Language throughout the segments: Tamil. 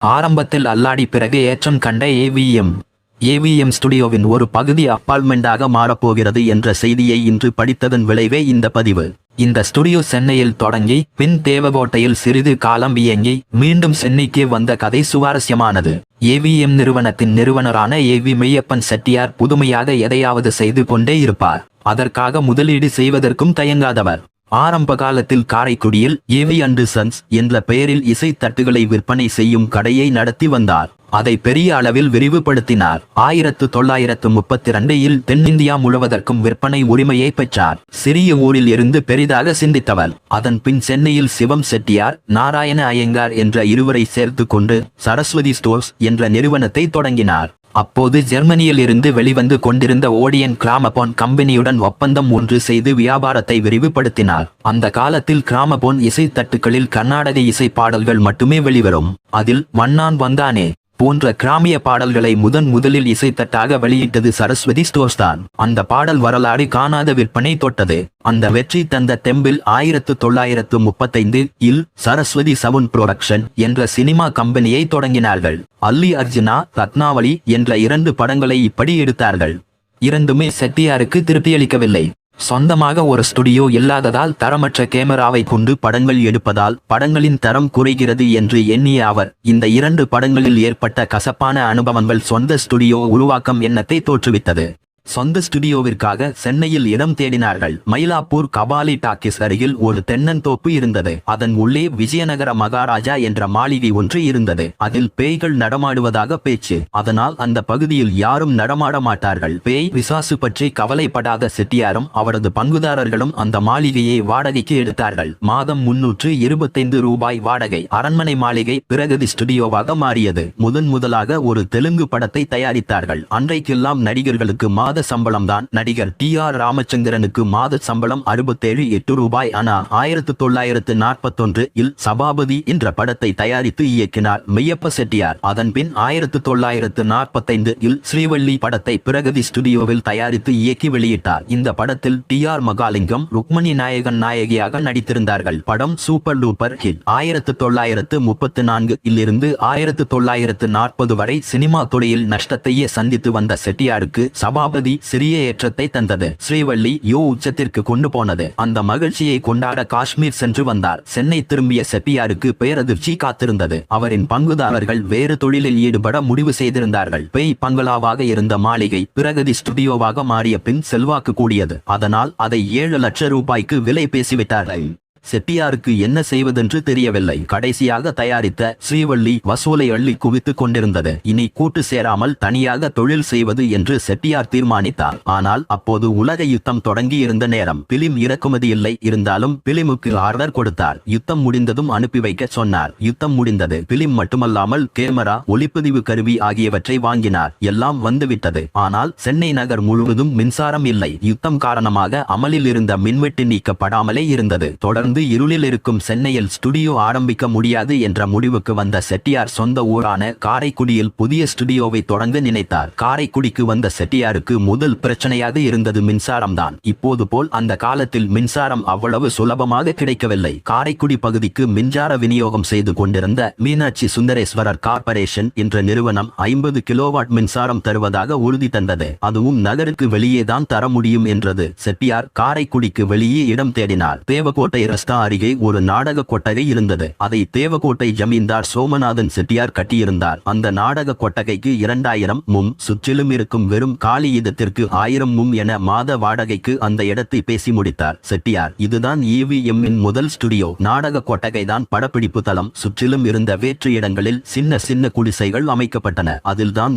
ஆரம்பத்தில் அல்லாடி பிறகு ஏற்றம் கண்ட ஏவிஎம் ஸ்டுடியோவின் ஒரு பகுதி அப்பார்ட்மெண்டாக மாறப்போகிறது என்ற செய்தியை இன்று படித்ததன் விளைவே இந்த பதிவு. இந்த ஸ்டுடியோ சென்னையில் தொடங்கி பின் தேவகோட்டையில் சிறிது காலம் இயங்கி மீண்டும் சென்னைக்கு வந்த கதை சுவாரஸ்யமானது. ஏவிஎம் நிறுவனத்தின் நிறுவனரான ஏவி மெய்யப்பன் செட்டியார் புதுமையாக எதையாவது செய்து கொண்டே இருப்பார். அதற்காக முதலீடு செய்வதற்கும் தயங்காதவர். ஆரம்ப காலத்தில் காரைக்குடியில் ஏவி அண்ட் சன்ஸ் என்ற பெயரில் இசை தட்டுகளை விற்பனை செய்யும் கடையை நடத்தி வந்தார். அதை பெரிய அளவில் விரிவுபடுத்தினார். 1932 தென்னிந்தியா முழுவதற்கும் விற்பனை உரிமையை பெற்றார். சிறிய ஊரில் இருந்து பெரிதாக சிந்தித்தவர். அதன் பின் சென்னையில் சிவம் செட்டியார், நாராயண ஐயங்கார் என்ற இருவரை சேர்த்து கொண்டு சரஸ்வதி ஸ்டோர்ஸ் என்ற நிறுவனத்தை தொடங்கினார். அப்போது ஜெர்மனியில் இருந்து வெளிவந்து கொண்டிருந்த ஓடியன் கிராமபோன் கம்பெனியுடன் ஒப்பந்தம் ஒன்று செய்து வியாபாரத்தை விரிவுபடுத்தினார். அந்த காலத்தில் கிராமபோன் இசை தட்டுக்களில் கர்நாடக இசை பாடல்கள் மட்டுமே வெளிவரும். அதில் வண்ணான் வந்தானே போன்ற கிராமிய பாடல்களை முதலில் இசைத்தட்டாக வெளியிட்டது சரஸ்வதி ஸ்டோர்ஸ் தான். அந்த பாடல் வரலாறு காணாத விற்பனை தொட்டது. அந்த வெற்றி தந்த தெம்பில் 1935 சரஸ்வதி சவுண்ட் புரொடக்ஷன் என்ற சினிமா கம்பெனியை தொடங்கினார்கள். அல்லி அர்ஜுனா, ரத்னாவளி என்ற 2 படங்களை இப்படி எடுத்தார்கள். இரண்டுமே செட்டியாருக்கு திருப்தியளிக்கவில்லை. சொந்தமாக ஒரு ஸ்டுடியோ இல்லாததால் தரமற்ற கேமராவை கொண்டு படங்கள் எடுப்பதால் படங்களின் தரம் குறைகிறது என்று எண்ணிய அவர் இந்த 2 படங்களில் ஏற்பட்ட கசப்பான அனுபவங்கள் சொந்த ஸ்டுடியோ உருவாக்கம் எண்ணத்தை தோற்றுவித்தது. சொந்த ஸ்டுடியோவிற்காக சென்னையில் இடம் தேடினார்கள். மயிலாப்பூர் கபாலி டாக்கிஸ் அருகில் ஒரு தென்னந்தோப்பு இருந்தது. அதன் உள்ளே விஜயநகர மகாராஜா என்ற மாளிகை ஒன்று இருந்தது. அதில் பேய்கள் நடமாடுவதாக பேச்சு. அதனால் அந்த பகுதியில் யாரும் நடமாட மாட்டார்கள். பேய் பிசாசு பற்றி கவலைப்படாத செட்டியாரும் அவரது பங்குதாரர்களும் அந்த மாளிகையை வாடகைக்கு எடுத்தார்கள். மாதம் 325 ரூபாய் வாடகை. அரண்மனை மாளிகை பிரகதி ஸ்டுடியோவாக மாறியது. முதலாக ஒரு தெலுங்கு படத்தை தயாரித்தார்கள். அன்றைக்கெல்லாம் நடிகர்களுக்கு மாத சம்பளம் தான். நடிகர் டி.ஆர். ராமச்சந்திரனுக்கு மாத சம்பளம் 67 ரூபாய். ஆனா 1941 சபாபதி என்ற படத்தை தயாரித்து இயக்கினார் மெய்யப்ப செட்டியார். அதன் பின் 1945 ஸ்ரீவள்ளி படத்தை பிரகதி ஸ்டுடியோவில் தயாரித்து இயக்கி வெளியிட்டார். இந்த படத்தில் டி.ஆர். மகாலிங்கம், ருக்மணி நாயகன் நாயகியாக நடித்திருந்தார்கள். படம் சூப்பர் டூப்பர் ஹிட். 1934 இருந்து 1940 வரை சினிமா துறையில் நஷ்டத்தையே சந்தித்து வந்த செட்டியாருக்கு சபாபதி சிறிய ஏற்றத்தை தந்தது. ஸ்ரீவள்ளி உச்சத்திற்கு கொண்டு போனது. அந்த மகிழ்ச்சியை கொண்டாட காஷ்மீர் சென்று வந்தார். சென்னை திரும்பிய செட்டியாருக்கு பேரதிர்ச்சி காத்திருந்தது. அவரின் பங்குதாரர்கள் வேறு தொழிலில் ஈடுபட முடிவு செய்திருந்தார்கள். பேய் பங்களாவாக இருந்த மாளிகை பிரகதி ஸ்டுடியோவாக மாறிய பின் செல்வாக்கு கூடியது. அதனால் அதை 7 லட்சம் ரூபாய்க்கு விலை பேசிவிட்டார்கள். செட்டியாருக்கு என்ன செய்வதென்று தெரியவில்லை. கடைசியாக தயாரித்த ஸ்ரீவள்ளி வசூலை அள்ளி குவித்து கொண்டிருந்தது. இனி கூட்டு சேராமல் தனியாக தொழில் செய்வது என்று செட்டியார் தீர்மானித்தார். ஆனால் அப்போது உலக யுத்தம் தொடங்கி இருந்த நேரம். பிலிம் இறக்குமதி இல்லை. இருந்தாலும் பிலிமுக்கு ஆர்டர் கொடுத்தார். யுத்தம் முடிந்ததும் அனுப்பி வைக்க சொன்னார். யுத்தம் முடிந்தது. பிலிம் மட்டுமல்லாமல் கேமரா, ஒளிப்பதிவு கருவி ஆகியவற்றை வாங்கினார். எல்லாம் வந்துவிட்டது. ஆனால் சென்னை நகர் முழுவதும் மின்சாரம் இல்லை. யுத்தம் காரணமாக அமலில் இருந்த மின்வெட்டு நீக்கப்படாமலே இருந்தது. தொடர்ந்து இருளில் இருக்கும் சென்னையில் ஸ்டுடியோ ஆரம்பிக்க முடியாது என்ற முடிவுக்கு வந்த செட்டியார் சொந்த ஊரான காரைக்குடியில் புதிய ஸ்டுடியோவை தொடங்க நினைத்தார். காரைக்குடிக்கு வந்த செட்டியாருக்கு முதல் பிரச்சனையாக இருந்தது மின்சாரம் தான். இப்போது போல் அந்த காலத்தில் மின்சாரம் அவ்வளவு சுலபமாக கிடைக்கவில்லை. காரைக்குடி பகுதிக்கு மின்சார விநியோகம் செய்து கொண்டிருந்த மீனாட்சி சுந்தரேஸ்வரர் கார்ப்பரேஷன் என்ற நிறுவனம் 50 கிலோவாட் மின்சாரம் தருவதாக உறுதி தந்தது. அதுவும் நகருக்கு வெளியே தான் தர முடியும் என்றது. செட்டியார் காரைக்குடிக்கு வெளியே இடம் தேடினார். தேவகோட்டை அருகே ஒரு நாடக கொட்டகை இருந்தது. அதை தேவகோட்டை ஜமீன்தார் சோமநாதன் செட்டியார் கட்டியிருந்தார். அந்த நாடக கொட்டகைக்கு 2000 சுற்றிலும் இருக்கும் வெறும் காலி இடத்திற்கு 1000 என மாத வாடகைக்கு அந்த இடத்தை பேசி முடித்தார் செட்டியார். இதுதான் ஏவிஎம்மின் முதல் ஸ்டுடியோ. நாடக கொட்டகை தான் படப்பிடிப்பு தளம். சுற்றிலும் இருந்த வேற்று இடங்களில் சின்ன சின்ன குடிசைகள் அமைக்கப்பட்டன. அதில்தான்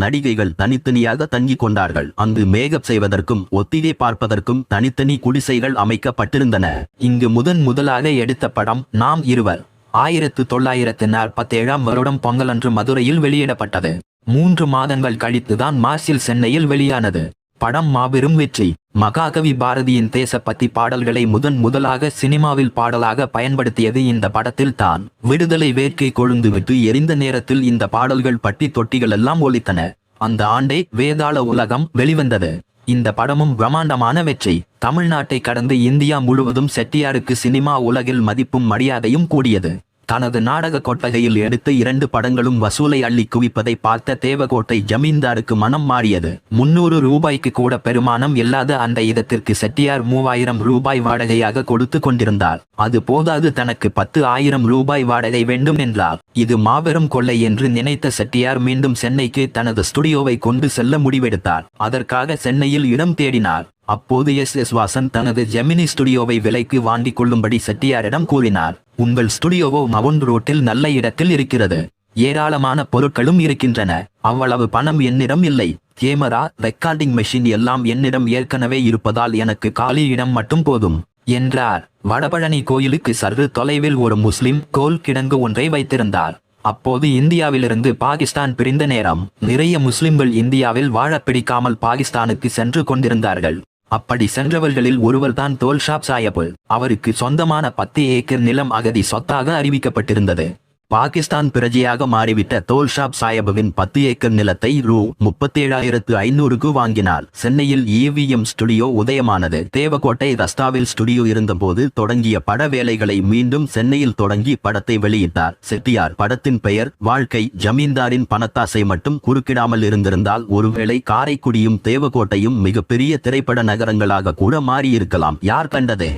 நடிகைகள் தனித்தனியாக தங்கிக் கொண்டார்கள். அங்கு மேக்கப் செய்வதற்கும் ஒத்திகை பார்ப்பதற்கும் தனித்தனி குடிசைகள் அமைக்கப்பட்டிருந்தன. இங்கு முதலாக எடுத்த படம் நாம் இருவர் 1947 வருடம் பொங்கலன்று மதுரையில் வெளியிடப்பட்டது. 3 மாதங்கள் கழித்துதான் மார்ச்சில் சென்னையில் வெளியானது. படம் மாபெரும் வெற்றி. மகாகவி பாரதியின் தேசப்பத்தி பாடல்களை முதலாக சினிமாவில் பாடலாக பயன்படுத்தியது இந்த படத்தில் தான். விடுதலை வேட்கை கொழுந்துவிட்டு எரிந்த நேரத்தில் இந்த பாடல்கள் பட்டி தொட்டிகள் எல்லாம் ஒலித்தன. அந்த ஆண்டே வேதாள உலகம் வெளிவந்தது. இந்த படமும் பிரம்மாண்டமான வெற்றி. தமிழ்நாட்டை கடந்து இந்தியா முழுவதும் செட்டியாருக்கு சினிமா உலகில் மதிப்பும் மரியாதையும் கூடியது. தனது நாடக கொட்டகையில் எடுத்த 2 படங்களும் வசூலை அள்ளி குவிப்பதை பார்த்த தேவகோட்டை ஜமீன்தாருக்கு மனம் மாறியது. 300 ரூபாய்க்கு கூட பெருமானம் இல்லாத அந்த இடத்திற்கு செட்டியார் 3000 ரூபாய் வாடகையாக கொடுத்து கொண்டிருந்தார். அது போதாது, தனக்கு 10,000 ரூபாய் வாடகை வேண்டும் என்றார். இது மாபெரும் கொள்ளை என்று நினைத்த செட்டியார் மீண்டும் சென்னைக்கு தனது ஸ்டுடியோவை கொண்டு செல்ல முடிவெடுத்தார். அதற்காக சென்னையில் இடம் தேடினார். அப்போது S.S. வாசன் தனது ஜெமினி ஸ்டுடியோவை விலைக்கு வாங்கிக் கொள்ளும்படி செட்டியாரிடம் கூறினார். உங்கள் ஸ்டுடியோவோ மவுண்ட் ரோட்டில் நல்ல இடத்தில் இருக்கிறது. ஏராளமான பொருட்களும் இருக்கின்றன. அவ்வளவு பணம் என்னிடம் இல்லை. கேமரா, ரெக்கார்டிங் மெஷின் எல்லாம் என்னிடம் ஏற்கனவே இருப்பதால் எனக்கு காலி இடம் மட்டும் போதும் என்றார். வடபழனி கோயிலுக்கு சற்று தொலைவில் ஒரு முஸ்லிம் கோல் கிடங்கு ஒன்றை வைத்திருந்தார். அப்போது இந்தியாவிலிருந்து பாகிஸ்தான் பிரிந்த நேரம். நிறைய முஸ்லிம்கள் இந்தியாவில் வாழ பிடிக்காமல் பாகிஸ்தானுக்கு சென்று கொண்டிருந்தார்கள். அப்படி சென்றவர்களில் ஒருவர்தான் தோல்ஷாப் சாயபு. அவருக்கு சொந்தமான 10 ஏக்கர் நிலம் அகதி சொத்தாக அறிவிக்கப்பட்டிருந்தது. பாகிஸ்தான் பிரஜையாக மாறிவிட்ட தோல்ஷாப் சாயபுவின் 10 ஏக்கர் நிலத்தை ரூ. 37,500க்கு வாங்கினார். சென்னையில் EVM ஸ்டுடியோ உதயமானது. தேவகோட்டை ரஸ்தாவில் ஸ்டுடியோ இருந்தபோது தொடங்கிய பட வேலைகளை மீண்டும் சென்னையில் தொடங்கி படத்தை வெளியிட்டார் செட்டியார். படத்தின் பெயர் வாழ்க்கை. ஜமீன்தாரின் பணத்தாசை மட்டும் குறுக்கிடாமல் இருந்திருந்தால் ஒருவேளை காரைக்குடியும் தேவகோட்டையும் மிகப்பெரிய திரைப்பட நகரங்களாக கூட மாறியிருக்கலாம். யார் கண்டது?